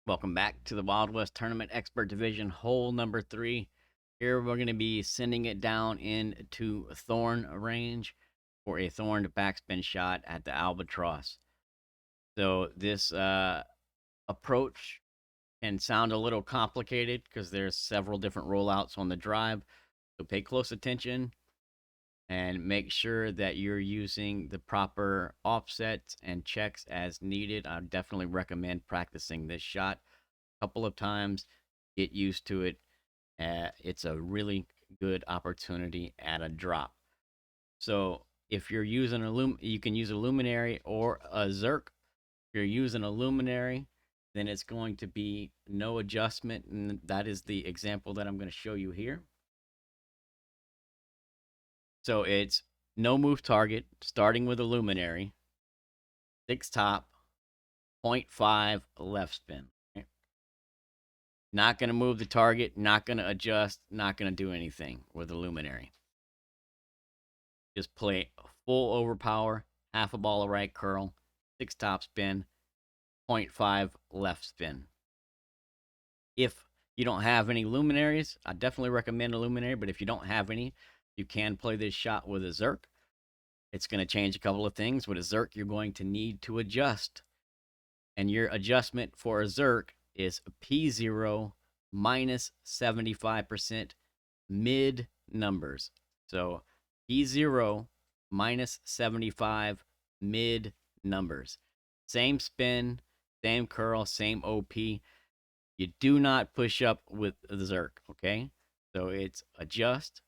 Welcome back to the Wild West Tournament Expert Division, hole number 3. Here we're going to be sending it down into thorn range for a thorned backspin shot at the Albatross. So this approach can sound a little complicated because there's several different rollouts on the drive. So pay close attention and make sure that you're using the proper offsets and checks as needed. I definitely recommend practicing this shot a couple of times, get used to it. It's a really good opportunity at a drop. So if you're using you can use a luminary or a Zerk. If you're using a luminary, then it's going to be no adjustment, and that is the example that I'm going to show you here. So it's no move target, starting with a luminary, 6 top, 0.5 left spin. Okay? Not going to move the target, not going to adjust, not going to do anything with a luminary. Just play full overpower, half a ball of right curl, 6 top spin, 0.5 left spin. If you don't have any luminaries, I definitely recommend a luminary, but if you don't have any, you can play this shot with a Zerk. It's going to change a couple of things. With a Zerk, you're going to need to adjust. And your adjustment for a Zerk is P0 minus 75% mid numbers. So P0 minus 75 mid numbers. Same spin, same curl, same OP. You do not push up with the Zerk, okay? So it's adjust,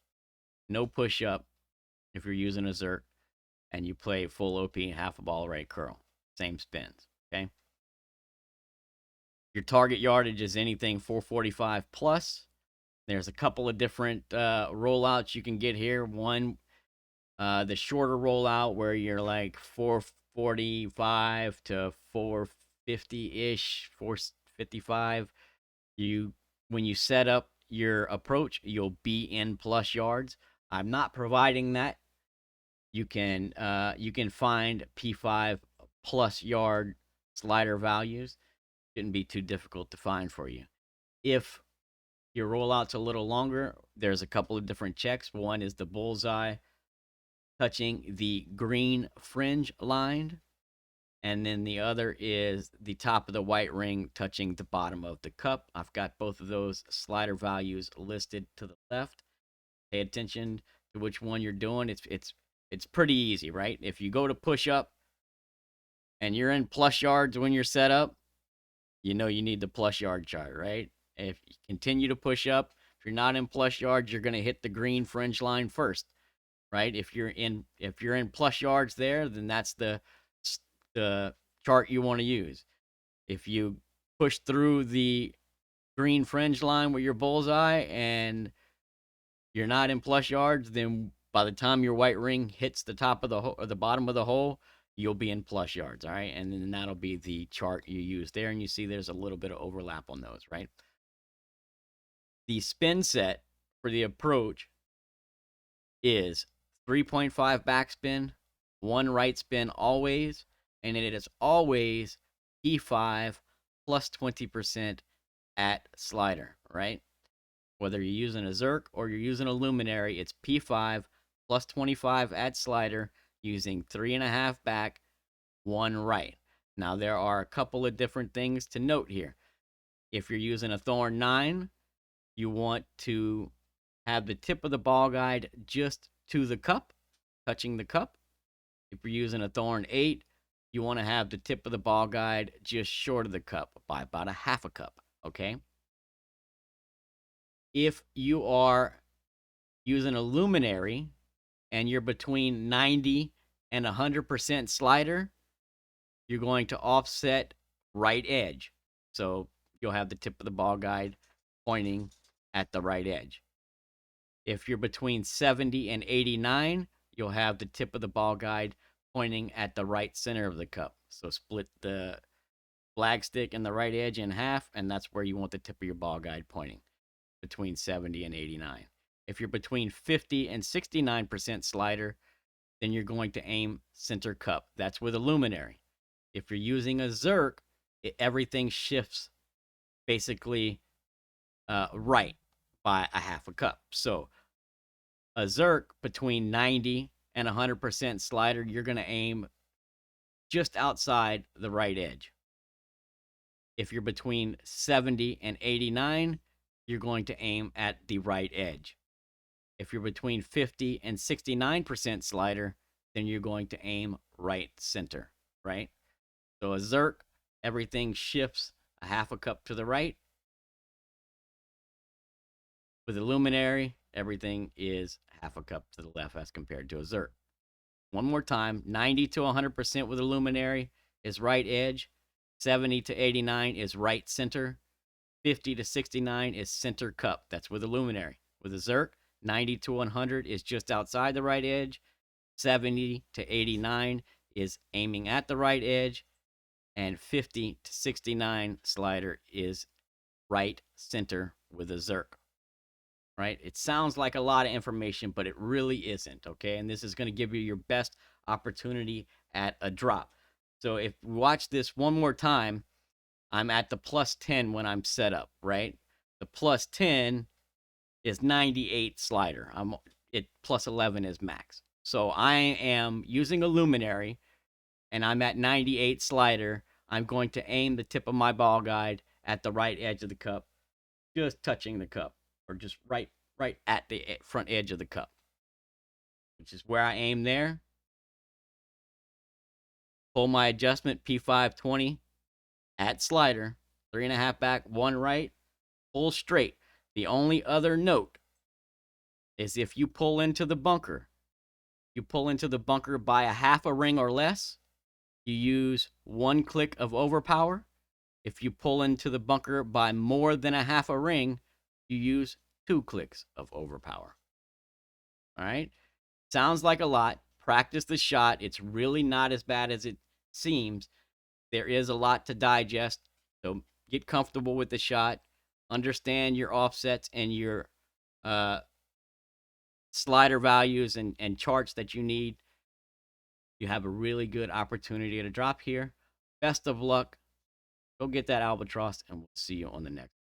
no push up if you're using a Zerk, and you play full OP, half a ball right curl. Same spins, okay? Your target yardage is anything 445 plus. There's a couple of different rollouts you can get here. One, the shorter rollout where you're like 445 to 450 ish, 455. When you set up your approach, you'll be in plus yards. I'm not providing that. You can find P5 plus yard slider values. Shouldn't be too difficult to find for you. If your rollout's a little longer, there's a couple of different checks. One is the bullseye touching the green fringe line, and then the other is the top of the white ring touching the bottom of the cup. I've got both of those slider values listed to the left. Pay attention to which one you're doing. It's pretty easy, right? If you go to push up and you're in plus yards when you're set up, you know you need the plus yard chart, right? If you continue to push up, if you're not in plus yards, you're going to hit the green fringe line first, right? If you're in plus yards there, then that's the chart you want to use. If you push through the green fringe line with your bullseye and you're not in plus yards, then by the time your white ring hits the top of the hole or the bottom of the hole, you'll be in plus yards, all right? And then that'll be the chart you use there. And you see there's a little bit of overlap on those, right? The spin set for the approach is 3.5 backspin, 1 right spin always, and it is always P5 plus 20% at slider, right? Whether you're using a Zerk or you're using a Luminary, it's P5 plus 25 at slider using 3.5 back, 1 right. Now, there are a couple of different things to note here. If you're using a Thorn 9, you want to have the tip of the ball guide just to the cup, touching the cup. If you're using a Thorn 8, you want to have the tip of the ball guide just short of the cup by about a half a cup, okay? If you are using a luminary and you're between 90 and 100% slider, you're going to offset right edge. So you'll have the tip of the ball guide pointing at the right edge. If you're between 70 and 89, you'll have the tip of the ball guide pointing at the right center of the cup. So split the flag stick and the right edge in half, and that's where you want the tip of your ball guide pointing, between 70 and 89. If you're between 50 and 69% slider, then you're going to aim center cup. That's with a luminary. If you're using a Zerk, everything shifts basically right by a half a cup. So a Zerk between 90 and 100% slider, you're going to aim just outside the right edge. If you're between 70 and 89, you're going to aim at the right edge. If you're between 50 and 69% slider, then you're going to aim right center, right? So a Zerk, everything shifts a half a cup to the right. With a Luminary, everything is half a cup to the left as compared to a Zerk. One more time, 90 to 100% with a Luminary is right edge. 70 to 89 is right center. 50 to 69 is center cup. That's with a Luminary. With a Zerk, 90 to 100 is just outside the right edge. 70 to 89 is aiming at the right edge. And 50 to 69 slider is right center with a Zerk. Right? It sounds like a lot of information, but it really isn't, okay? And this is going to give you your best opportunity at a drop. So if we watch this one more time, I'm at the plus 10 when I'm set up, right? The plus 10 is 98 slider. Plus 11 is max. So I am using a Luminary, and I'm at 98 slider. I'm going to aim the tip of my ball guide at the right edge of the cup, just touching the cup, or just right at the front edge of the cup, which is where I aim there. Pull my adjustment P520 at slider, 3.5 back, 1 right, pull straight. The only other note is if you pull into the bunker, by a half a ring or less, you use 1 click of overpower. If you pull into the bunker by more than a half a ring, you use 2 clicks of overpower. All right? Sounds like a lot. Practice the shot. It's really not as bad as it seems. There is a lot to digest. So get comfortable with the shot. Understand your offsets and your slider values and charts that you need. You have a really good opportunity to drop here. Best of luck. Go get that albatross, and we'll see you on the next.